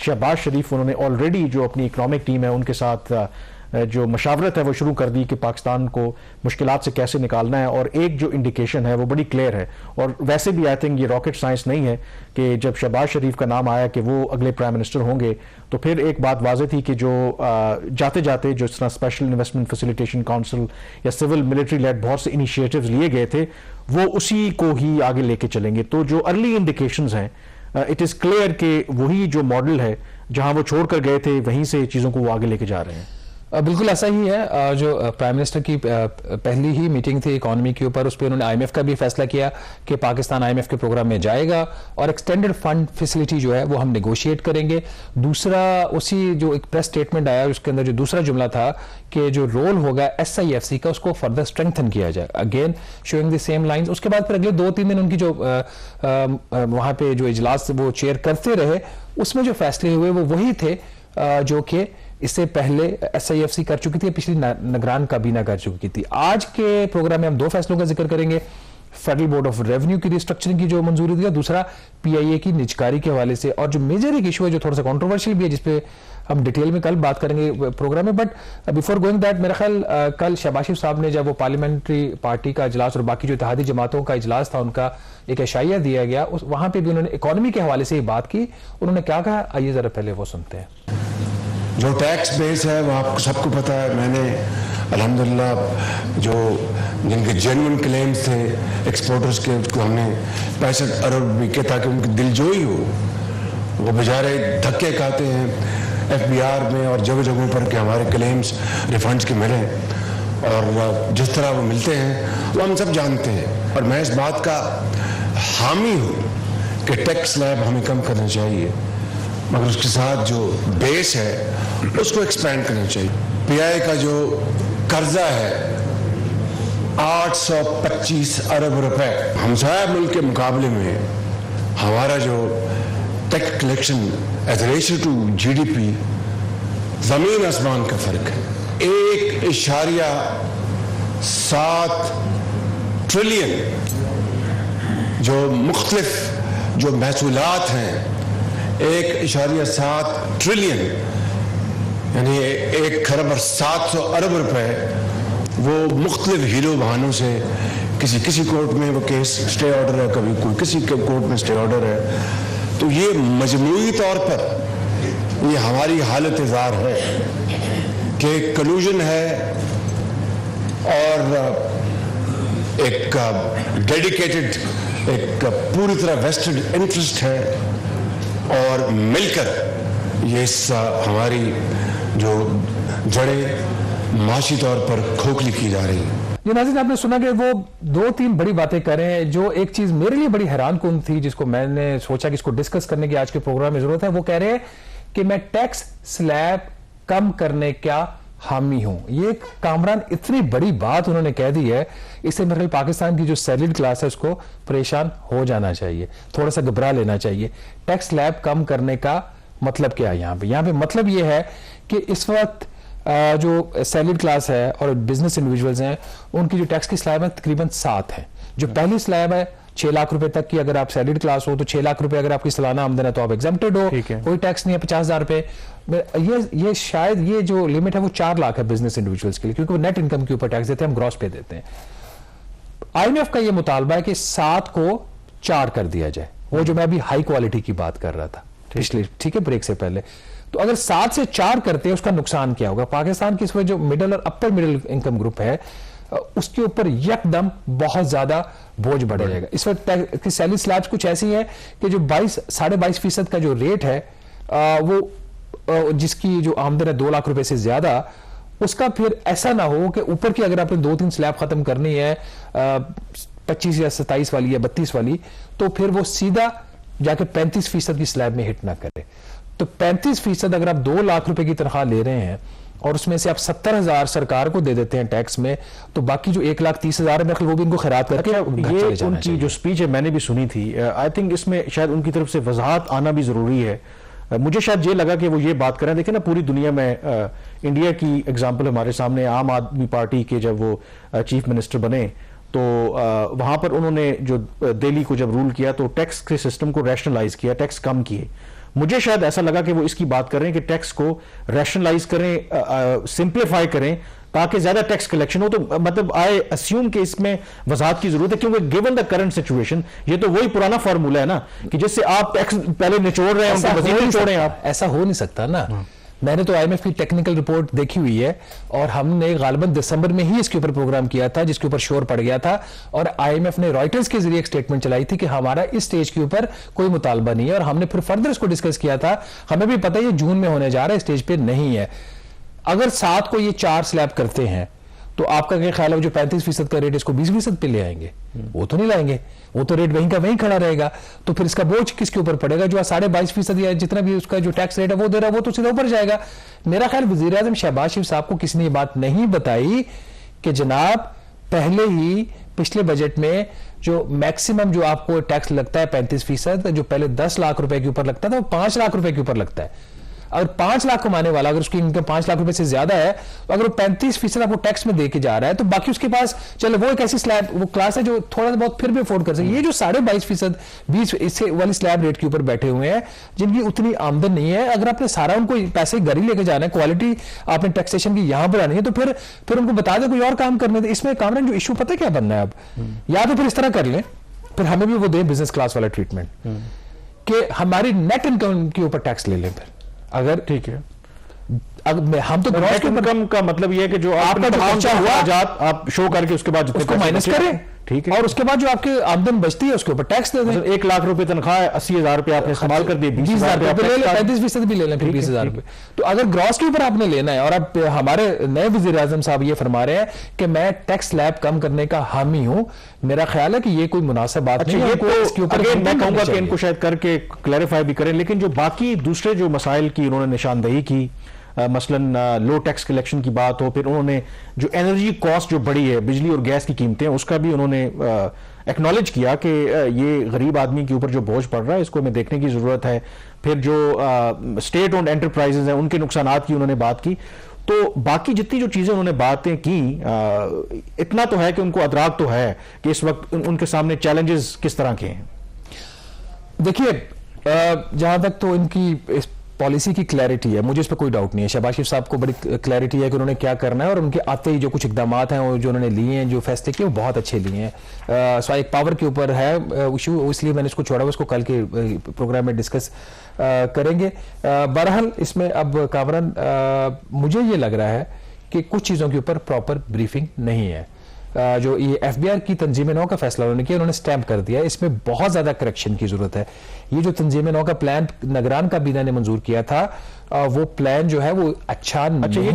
शहबाज शरीफ उन्होंने ऑलरेडी जो अपनी इकनॉमिक टीम है उनके साथ जो मशावरत है वो शुरू कर दी कि पाकिस्तान को मुश्किलात से कैसे निकालना है, और एक जो इंडिकेशन है वो बड़ी क्लियर है। और वैसे भी आई थिंक ये रॉकेट साइंस नहीं है कि जब शहबाज शरीफ का नाम आया कि वो अगले प्राइम मिनिस्टर होंगे तो फिर एक बात वाज़ेह थी कि जो जाते जाते जो इस तरह स्पेशल इन्वेस्टमेंट फैसिलिटेशन काउंसिल या सिविल मिलिट्री लेड बहुत से इनिशिएटिव्स लिए गए थे वो उसी को ही आगे लेके चलेंगे। तो जो अर्ली इंडिकेशंस हैं इट इज़ क्लियर कि वही जो मॉडल है जहां वो छोड़ कर गए थे वहीं से चीज़ों को वो आगे लेके जा रहे हैं। बिल्कुल ऐसा ही है। जो प्राइम मिनिस्टर की पहली ही मीटिंग थी इकॉनमी के ऊपर, उस पर उन्होंने आईएमएफ का भी फैसला किया कि पाकिस्तान आईएमएफ के प्रोग्राम में जाएगा और एक्सटेंडेड फंड फैसिलिटी जो है वो हम नेगोशिएट करेंगे। दूसरा उसी जो एक प्रेस स्टेटमेंट आया उसके अंदर जो दूसरा जुमला था कि जो रोल होगा SIFC का उसको फर्दर स्ट्रेंथन किया जाए, again showing the same lines. उसके बाद फिर अगले 2-3 दिन उनकी जो वहाँ पे जो इजलास वो चेयर करते रहे उसमें जो फैसले हुए वो वही थे जो कि इससे पहले SIFC कर चुकी थी, पिछली निगरान काबीना कर चुकी थी। आज के प्रोग्राम में हम 2 फैसलों का जिक्र करेंगे, फेडरल बोर्ड ऑफ रेवेन्यू की रिस्ट्रक्चरिंग की जो मंजूरी दी, दूसरा PIA की निजकारी के हवाले से। और जो मेजर एक इशू है जो थोड़ा सा कंट्रोवर्शियल भी है जिसपे हम डिटेल में कल बात करेंगे प्रोग्राम में, बट बिफोर गोइंग दैट मेरा ख्याल कल शहबाज शरीफ साहब ने जब वो पार्लियामेंट्री पार्टी का इजलास और बाकी जो इत्तेहादी जमातों का इजलास था उनका एक इशाइया दिया गया, वहां पर भी उन्होंने इकोनॉमी के हवाले से ही बात की। उन्होंने क्या कहा आइए जरा पहले वो सुनते हैं। जो टैक्स बेस है वो आपको सबको पता है। मैंने अल्हम्दुलिल्लाह जो जिनके जेन्युइन क्लेम्स थे एक्सपोर्टर्स के उसको हमने 65 अरब भी के ताकि उनकी दिलजोई हो, वो बेचारे धक्के खाते हैं FBR में और जगह जगहों पर कि हमारे क्लेम्स रिफंड्स के मिले, और जिस तरह वो मिलते हैं वो हम सब जानते हैं। और मैं इस बात का हामी हूँ कि टैक्स स्लैब हमें कम करना चाहिए, मगर उसके साथ जो बेस है उसको एक्सपेंड करना चाहिए। PI का जो कर्जा है 825 अरब रुपए, हमसाया मुल्क के मुकाबले में हमारा जो tax collection as ratio to GDP जमीन आसमान का फर्क है। 1.7 ट्रिलियन जो मुख्तलिफ जो महसूलात हैं, 1.7 ट्रिलियन यानी 1 खरब और 700 अरब रुपए वो मुख्तलिफ हीरो बहानों से किसी कोर्ट में वो केस स्टे ऑर्डर है, कभी कोई किसी के कोर्ट में स्टे ऑर्डर है। तो ये मजमूई तौर पर ये हमारी हालत ज़ार है कि कलूजन है और एक डेडिकेटेड एक पूरी तरह वेस्टेड इंटरेस्ट है, और मिलकर ये हमारी जो जड़ें माशी तौर पर खोखली की जा रही है। ये नाज़रीन आपने सुना कि वो 2-3 बड़ी बातें कर रहे हैं। जो एक चीज मेरे लिए बड़ी हैरान कुन थी जिसको मैंने सोचा कि इसको डिस्कस करने की आज के प्रोग्राम में जरूरत है, वो कह रहे हैं कि मैं टैक्स स्लैब कम करने का हामी हूं। ये कामरान इतनी बड़ी बात उन्होंने कह दी है, इससे मेरे ख्याल पाकिस्तान की जो सैलरीड क्लास है उसको परेशान हो जाना चाहिए, थोड़ा सा घबरा लेना चाहिए। टैक्स स्लैब कम करने का मतलब क्या है? यहाँ पे मतलब ये है कि इस वक्त जो सैलरीड क्लास है और बिजनेस इंडिविजुअल्स हैं उनकी जो टैक्स की स्लैब है तकरीबन 7 है। जो पहली स्लैब है 6 लाख रुपए तक की, अगर आप सैलरीड क्लास हो तो 6 लाख रुपए अगर आपकी सालाना आमदन है तो आप एग्जम्प्टेड हो, कोई टैक्स नहीं है। 50,000 रुपए ये शायद ये जो लिमिट है वो 4 लाख है बिजनेस इंडिविजुअल्स के लिए, क्योंकि वो नेट इनकम के ऊपर टैक्स देते हैं, हम ग्रॉस पे देते हैं। IMF का ये मुतालबा है कि 7 को 4 कर दिया जाए, वो जो मैं अभी हाई क्वालिटी की बात कर रहा था पिछले ठीक है ब्रेक से पहले। तो अगर 7 से 4 करते हैं उसका नुकसान क्या होगा? पाकिस्तान की इस वक्त जो मिडिल और अपर मिडिल इनकम ग्रुप है उसके ऊपर यकदम बहुत ज्यादा बोझ बढ़ जाएगा। इस वक्त की सैलरी स्लैब्स कुछ ऐसी हैं कि जो 22-22% का जो रेट है वो जिसकी जो आमदन है 2 लाख रुपए से ज्यादा, उसका फिर ऐसा ना हो कि ऊपर की अगर आपने 2-3 स्लैब खत्म करनी है 25 या 27 वाली या 32 वाली, तो फिर वो सीधा जाके 35% की स्लैब में हिट ना करे। तो 35% अगर आप 2 लाख रुपए की तनख्वाह ले रहे हैं और उसमें से आप 70,000 सरकार को दे देते हैं टैक्स में, तो बाकी जो 1,30,000 है वो भी इनको खैरात करके ये उनकी जो स्पीच है मैंने भी सुनी थी। आई थिंक इसमें शायद उनकी तरफ से वजाहत आना भी जरूरी है। मुझे शायद ये लगा कि वो ये बात करें। देखिए ना, पूरी दुनिया में इंडिया की एग्जाम्पल हमारे सामने, आम आदमी पार्टी के जब वो चीफ मिनिस्टर बने तो वहां पर उन्होंने जो दिल्ली को जब रूल किया तो टैक्स के सिस्टम को रैशनलाइज किया, टैक्स कम किए। مجھے شاید ایسا لگا کہ وہ اس کی بات کر رہے ہیں کہ ٹیکس کو ریشنلائز کریں, سمپلیفائی کریں تاکہ زیادہ ٹیکس کلیکشن ہو. تو مطلب آئی اسیوم کہ اس میں وضاحت کی ضرورت ہے, کیونکہ گیون دا کرنٹ سچویشن یہ تو وہی پرانا فارمولا ہے نا کہ جس سے آپ ٹیکس پہلے نچوڑ رہے ہیں, ان کو مزید نچوڑیں آپ. ایسا ہو نہیں سکتا نا. میں نے تو آئی ایم ایف کی ٹیکنیکل رپورٹ دیکھی ہوئی ہے, اور ہم نے غالباً دسمبر میں ہی اس کے اوپر پروگرام کیا تھا جس کے اوپر شور پڑ گیا تھا, اور آئی ایم ایف نے رائٹرز کے ذریعے ایک سٹیٹمنٹ چلائی تھی کہ ہمارا اس سٹیج کے اوپر کوئی مطالبہ نہیں ہے, اور ہم نے پھر فردر اس کو ڈسکس کیا تھا. ہمیں بھی پتہ ہے یہ جون میں ہونے جا رہا ہے, اسٹیج پہ نہیں ہے. اگر 7 کو یہ 4 سلیب کرتے ہیں تو آپ کا کیا خیال ہے جو 35% کا ریٹ اس کو 20% پہ لے آئیں گے؟ وہ تو نہیں لائیں گے, وہ تو ریٹ وہیں کا وہیں کھڑا رہے گا. تو پھر اس کا بوجھ کس کے اوپر پڑے گا؟ جو 22.5% یا جتنا بھی اس کا جو ٹیکس ریٹ ہے وہ دے رہا ہے, وہ تو سیدھا اوپر جائے گا. میرا خیال وزیر اعظم شہباز شریف صاحب کو کسی نے یہ بات نہیں بتائی کہ جناب پہلے ہی پچھلے بجٹ میں جو میکسیمم جو آپ کو ٹیکس لگتا ہے 35%, جو پہلے 10 لاکھ روپے کے اوپر لگتا تھا وہ 5 لاکھ روپے کے اوپر لگتا ہے. اگر 5 لاکھ کمانے والا اگر اس کی انکم 5 لاکھ روپے سے زیادہ ہے تو اگر وہ 35% آپ کو ٹیکس میں دے کے جا رہا ہے تو باقی اس کے پاس چلو وہ ایک ایسی سلیب وہ کلاس ہے جو تھوڑا سا بہت پھر بھی افورڈ کر سکے. یہ جو 22.5% 20 اس والی سلیب ریٹ کے اوپر بیٹھے ہوئے ہیں جن کی اتنی آمدن نہیں ہے, اگر آپ نے سارا ان کو پیسے گھر ہی لے کے جانا ہے, کوالٹی آپ نے ٹیکسیشن کی یہاں پر آنی ہے, تو پھر ان کو بتا دیں کوئی اور کام کرنے دیں. اس میں کامران جو ایشو پتہ کیا بننا ہے اب, یا تو پھر اس طرح کر لیں, پھر ہمیں بھی وہ دیں بزنس کلاس والا ٹریٹمنٹ کہ ہماری نیٹ انکم کے اوپر ٹیکس لے لیں. پھر اگر ٹھیک ہے, ہم تو نیٹ انکم کا مطلب یہ ہے کہ جو آپ کا خرچہ ہوا آپ شو کر کے اس کے بعد اس کو مائنس کریں, ٹھیک ہے, اور اس کے بعد جو آپ کی آمدن بچتی ہے اس کے اوپر ٹیکس دے دیں. 1 لاکھ روپے تنخواہ ہے, 80,000 روپے آپ نے استعمال کر دیے, 20,000 روپے لے لیں, 35% بھی لے لیں, پھر 20,000 روپے. تو اگر گراس کے اوپر آپ نے لینا ہے, اور اب ہمارے نئے وزیر اعظم صاحب یہ فرما رہے ہیں کہ میں ٹیکس سلیب کم کرنے کا حامی ہوں, میرا خیال ہے کہ یہ کوئی مناسب بات نہیں ہے. میں کہوں گا کہ ان کو شاید کر کے کلیریفائی بھی کریں, لیکن جو باقی دوسرے جو مسائل کی انہوں نے نشاندہی کی, مثلا لو ٹیکس کلیکشن کی بات ہو, پھر انہوں نے جو انرجی کاسٹ جو بڑی ہے, بجلی اور گیس کی قیمتیں, اس کا بھی انہوں نے ایکنالج کیا کہ یہ غریب آدمی کے اوپر جو بوجھ پڑ رہا ہے اس کو ہمیں دیکھنے کی ضرورت ہے. پھر جو اسٹیٹ اونڈ انٹرپرائزز ہیں ان کے نقصانات کی انہوں نے بات کی. تو باقی جتنی جو چیزیں انہوں نے باتیں کی, اتنا تو ہے کہ ان کو ادراک تو ہے کہ اس وقت ان کے سامنے چیلنجز کس طرح کے ہیں. دیکھیے جہاں تک تو ان کی پالیسی کی کلیئرٹی ہے, مجھے اس پہ کوئی ڈاؤٹ نہیں ہے. شہباز شریف صاحب کو بڑی کلیئرٹی ہے کہ انہوں نے کیا کرنا ہے, اور ان کے آتے ہی جو کچھ اقدامات ہیں جو انہوں نے لیے ہیں, جو فیصلے کیے, وہ بہت اچھے لیے ہیں. سو ایک پاور کے اوپر ہے ایشو, اس لیے میں نے اس کو چھوڑا, اس کو کل کے پروگرام میں ڈسکس کریں گے. بہرحال اس میں اب کامران مجھے یہ لگ رہا ہے کہ کچھ چیزوں کے اوپر پراپر بریفنگ نہیں ہے. جو یہ ایف بی آر کی تنظیم نو کا فیصلہ انہوں نے کیا, انہوں نے سٹیمپ کر دیا, اس میں بہت زیادہ کریکشن کی ضرورت ہے. یہ جو تنظیم نو کا پلان نگران کابینہ نے منظور کیا تھا, وہ پلان جو ہے وہ اچھا نہیں.